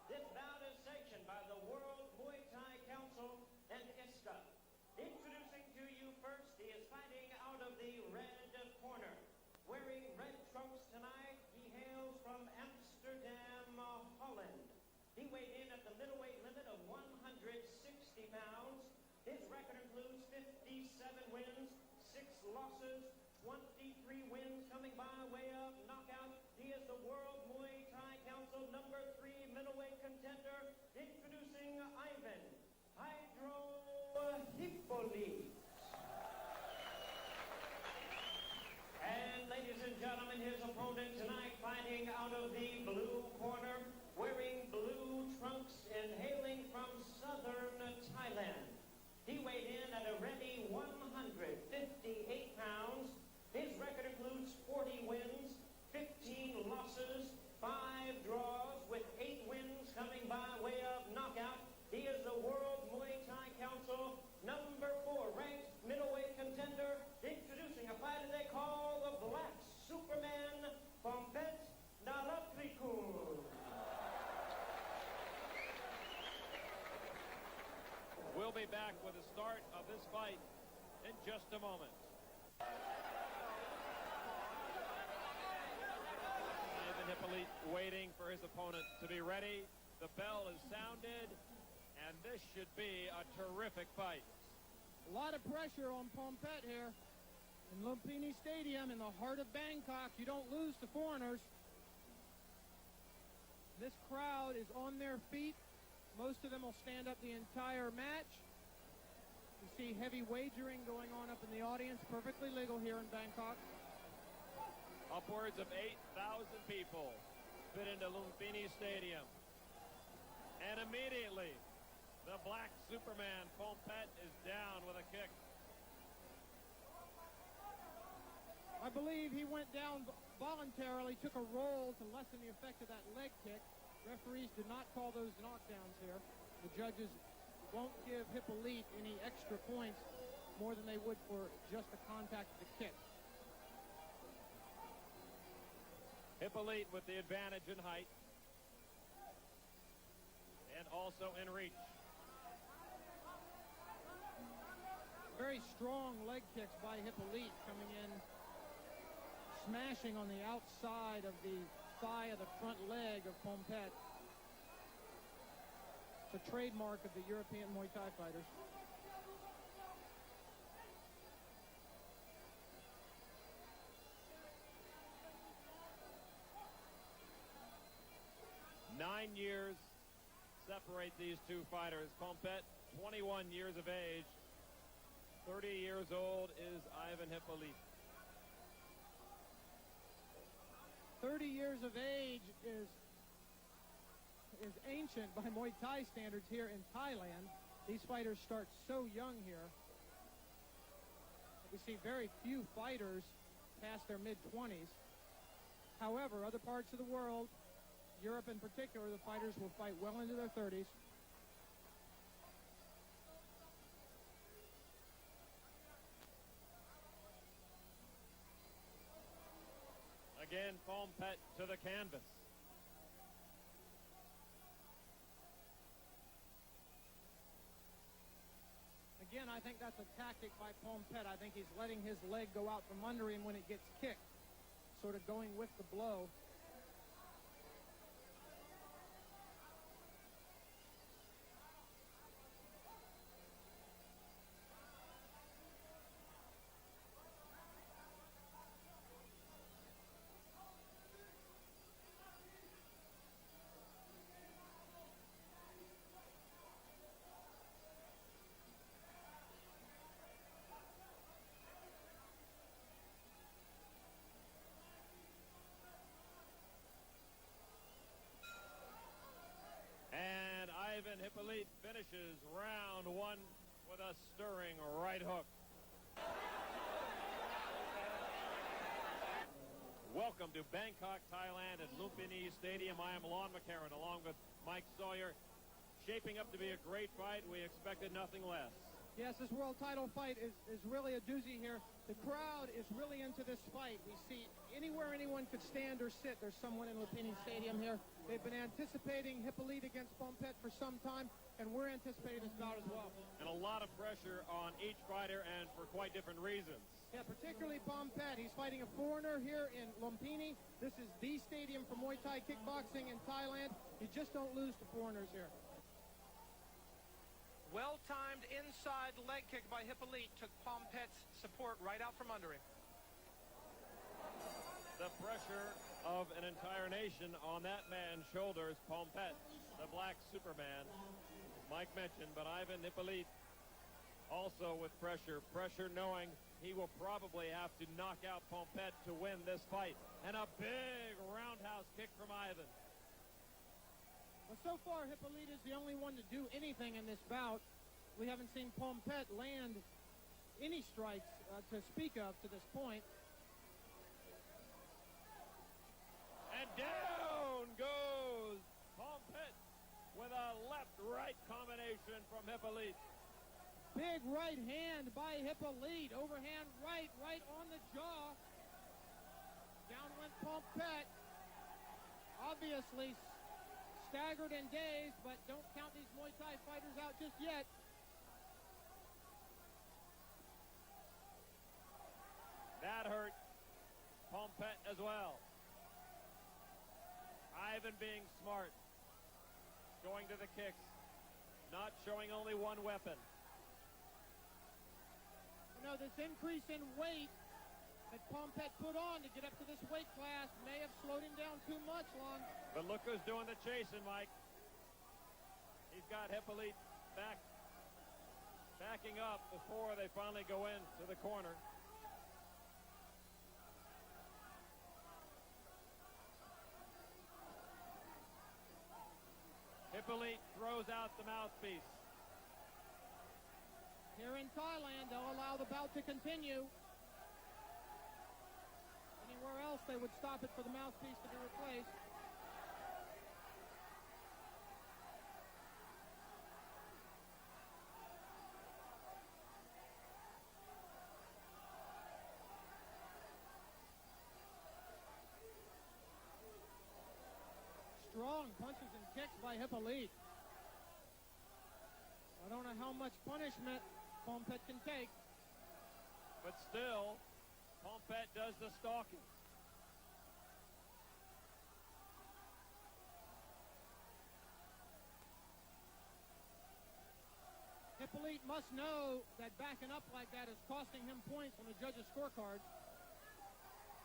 This bout is sanctioned by the World Muay Thai Council and ISTA. Introducing to you first, he is fighting out of the red corner. Wearing red trunks tonight, he hails from Amsterdam, Holland. He weighed in at the middleweight limit of 160 pounds. His record includes 57 wins, 6 losses, 23 wins coming by way of knockout. He is the World Muay Thai Council number 3 middleweight contender. Introducing Ivan Hippolyte. And ladies and gentlemen, his opponent tonight fighting out of the blue corner, wearing blue trunks and hailing from southern Thailand. He weighed in at a ready 158 pounds. His record includes 40 wins, 15 losses, 5 draws, with 8 wins coming by way of knockout. He is the World Muay Thai Council number 4 ranked middleweight contender. Introducing a fighter they call the Black Superman, Pompetch Naratreekul. We'll be back with the start of this fight in just a moment. Ivan Hippolyte waiting for his opponent to be ready. The bell is sounded, and this should be a terrific fight. A lot of pressure on Pompetch here in Lumpini Stadium in the heart of Bangkok. You don't lose to foreigners. This crowd is on their feet. Most of them will stand up the entire match. You see heavy wagering going on up in the audience, perfectly legal here in Bangkok. Upwards of 8,000 people fit into Lumpini Stadium. And immediately, the Black Superman, Pompetch, is down with a kick. I believe he went down voluntarily, took a roll to lessen the effect of that leg kick. Referees did not call those knockdowns here. The judges won't give Hippolyte any extra points more than they would for just the contact of the kick. Hippolyte with the advantage in height and also in reach. Very strong leg kicks by Hippolyte, coming in, smashing on the outside of the thigh of the front leg of Pompetch. It's a trademark of the European Muay Thai fighters. Nine years separate these two fighters. Pompetch, 21 years of age. 30 years old is Ivan Hippolyte. 30 years of age is ancient by Muay Thai standards here in Thailand. These fighters start so young here. We see very few fighters past their mid-20s. However, other parts of the world, Europe in particular, the fighters will fight well into their 30s. Again, Pompetch to the canvas. Again, I think that's a tactic by Pompetch. I think he's letting his leg go out from under him when it gets kicked, sort of going with the blow. Ivan Hippolyte finishes round one with a stirring right hook. Welcome to Bangkok, Thailand at Lumpini Stadium. I am Lon McCarron along with Mike Sawyer. Shaping up to be a great fight. We expected nothing less. Yes, this world title fight is really a doozy here. The crowd is really into this fight. We see anywhere anyone could stand or sit, there's someone in Lumpini Stadium here. They've been anticipating Hippolyte against Pompetch for some time, and we're anticipating this bout as well. And a lot of pressure on each fighter, and for quite different reasons. Yeah, particularly Pompetch. He's fighting a foreigner here in Lumpini. This is the stadium for Muay Thai kickboxing in Thailand. You just don't lose to foreigners here. Well-timed inside leg kick by Hippolyte took Pompetch's support right out from under him. The pressure of an entire nation on that man's shoulders, Pompetch, the black Superman, Mike mentioned, but Ivan Hippolyte also with pressure knowing he will probably have to knock out Pompetch to win this fight. And a big roundhouse kick from Ivan. Well, so far, Hippolyte is the only one to do anything in this bout. We haven't seen Pompetch land any strikes to speak of to this point. And down goes Pompetch with a left-right combination from Hippolyte. Big right hand by Hippolyte. Overhand right on the jaw. Down went Pompetch. Obviously staggered and dazed, but don't count these Muay Thai fighters out just yet. That hurt Pompetch as well. Ivan being smart, going to the kicks, not showing only one weapon. You know, this increase in weight that Pompetch put on to get up to this weight class may have slowed him down too much, Lon. But look who's doing the chasing, Mike. He's got Hippolyte backing up before they finally go into the corner. Hippolyte throws out the mouthpiece. Here in Thailand, they'll allow the bout to continue. Anywhere else, they would stop it for the mouthpiece to be replaced. Strong punches and kicks by Hippolyte. I don't know how much punishment Pompetch can take. But still, Pompetch does the stalking. Hippolyte must know that backing up like that is costing him points on the judges' scorecard.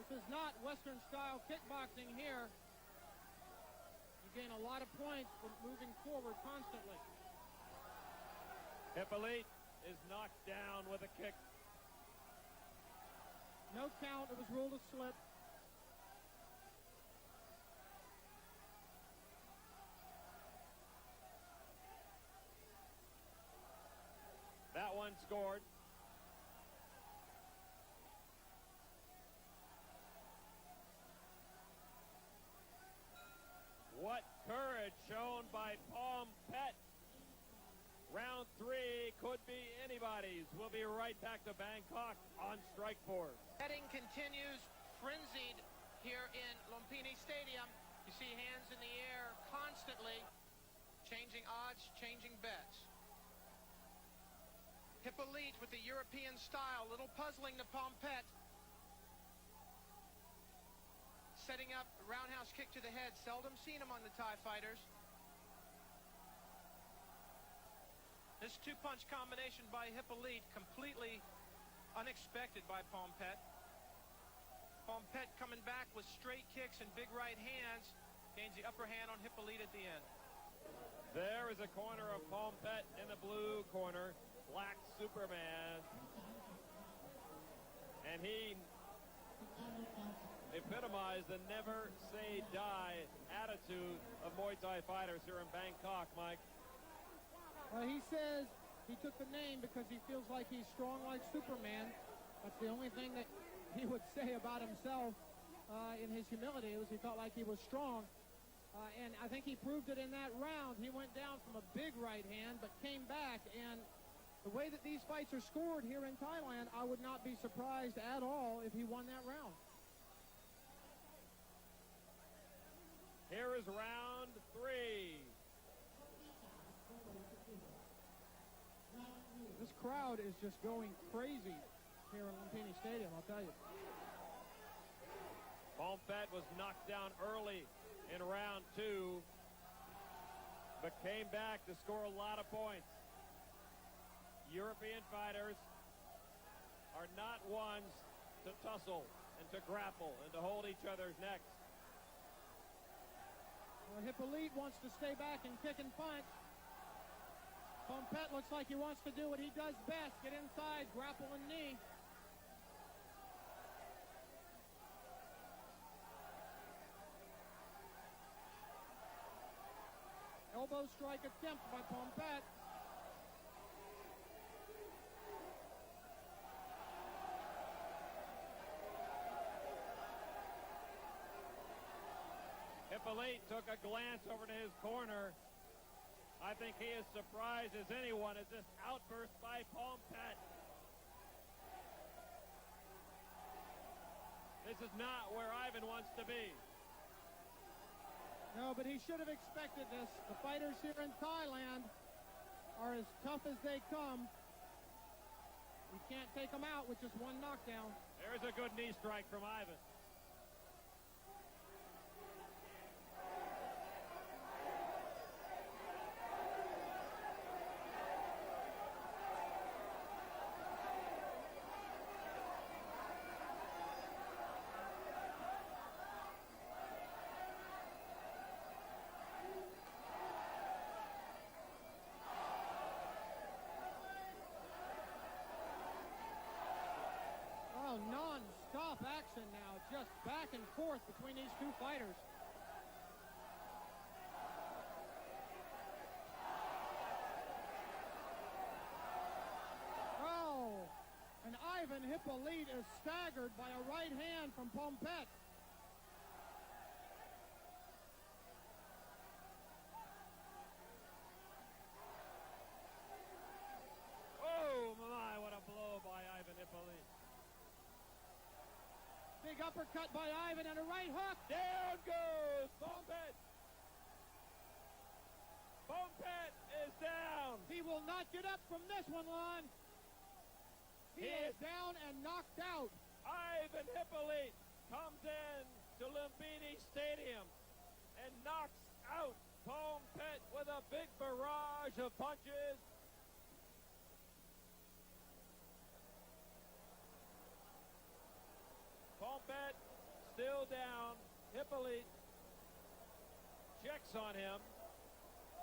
This is not Western-style kickboxing here. You gain a lot of points for moving forward constantly. Hippolyte is knocked down with a kick. No count. It was ruled a slip. That one scored. What courage shown by Pompetch. Round 3 could be anybody's. We'll be right back to Bangkok on Strikeforce. Betting continues frenzied here in Lumpini Stadium. You see hands in the air constantly, changing odds, changing bets. Hippolyte with the European style, a little puzzling to Pompetch. Setting up a roundhouse kick to the head, seldom seen among the Thai fighters. This two-punch combination by Hippolyte completely unexpected by Pompetch. Pompetch coming back with straight kicks and big right hands, gains the upper hand on Hippolyte at the end. There is a corner of Pompetch in the blue corner, Black Superman. And he epitomized the never say die attitude of Muay Thai fighters here in Bangkok, Mike. Well, he says he took the name because he feels like he's strong like Superman. That's the only thing that he would say about himself in his humility, was he felt like he was strong. And I think he proved it in that round. He went down from a big right hand, but came back and the way that these fights are scored here in Thailand, I would not be surprised at all if he won that round. Here is round 3. This crowd is just going crazy here in Lumpini Stadium, I'll tell you. Pompetch was knocked down early in round 2, but came back to score a lot of points. European fighters are not ones to tussle and to grapple and to hold each other's necks. Well, Hippolyte wants to stay back and kick and punch. Pompetch looks like he wants to do what he does best, get inside, grapple and knee. Elbow strike attempt by Pompetch. Hippolyte took a glance over to his corner. I think he is surprised as anyone at this outburst by Pompetch. This is not where Ivan wants to be. No, but he should have expected this. The fighters here in Thailand are as tough as they come. You can't take them out with just one knockdown. There's a good knee strike from Ivan. Non-stop action now, just back and forth between these two fighters. Oh, and Ivan Hippolyte is staggered by a right hand from Pompetch. Oh my, what a blow by Ivan Hippolyte. Big uppercut by Ivan and a right hook. Down goes Pompetch. Pompetch is down. He will not get up from this one, Lon. He is down and knocked out. Ivan Hippolyte comes in to Lumpini Stadium and knocks out Pompetch with a big barrage of punches. Pompetch still down. Hippolyte checks on him,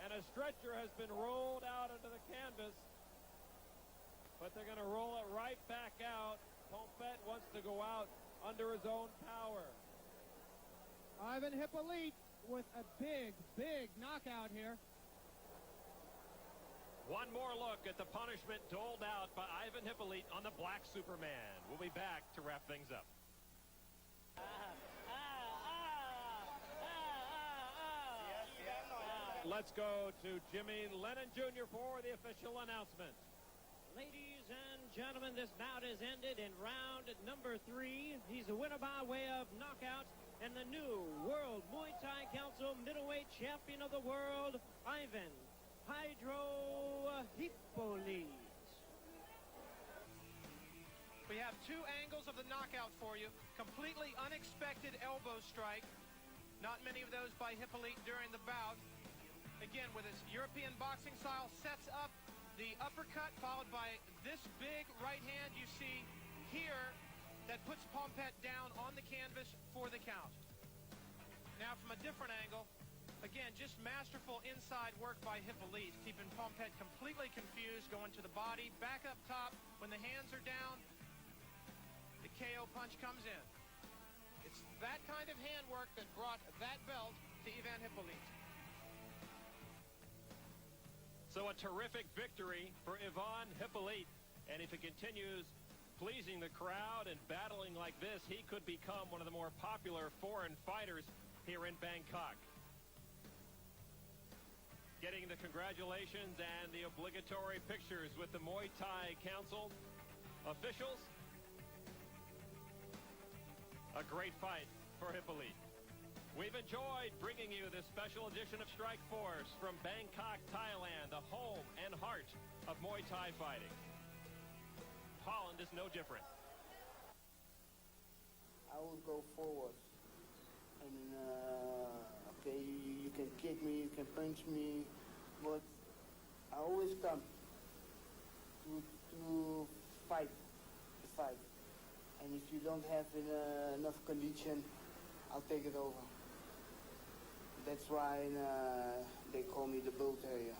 and a stretcher has been rolled out onto the canvas, but they're going to roll it right back out. Pompetch wants to go out under his own power. Ivan Hippolyte with a big, big knockout here. One more look at the punishment doled out by Ivan Hippolyte on the Black Superman. We'll be back to wrap things up. Let's go to Jimmy Lennon Jr. for the official announcement. Ladies and gentlemen, this bout has ended in round number 3. He's a winner by way of knockout and the new World Muay Thai Council middleweight champion of the world, Ivan Hippolyte. We have two angles of the knockout for you. Completely unexpected elbow strike. Not many of those by Hippolyte during the bout. Again, with his European boxing style, sets up the uppercut, followed by this big right hand you see here that puts Pompetch down on the canvas for the count. Now from a different angle, again, just masterful inside work by Hippolyte, keeping Pompetch completely confused, going to the body, back up top. When the hands are down, the KO punch comes in. It's that kind of handwork that brought that belt to Ivan Hippolyte. So a terrific victory for Ivan Hippolyte, and if he continues pleasing the crowd and battling like this, he could become one of the more popular foreign fighters here in Bangkok. getting the congratulations and the obligatory pictures with the Muay Thai Council officials. A great fight for Hippolyte. We've enjoyed bringing you this special edition of Strike Force from Bangkok, Thailand, the home and heart of Muay Thai fighting. Holland is no different. I will go forward. I mean, okay, you can kick me, you can punch me, but I always come to fight. And if you don't have enough condition, I'll take it over. That's why they call me the Bull Terrier.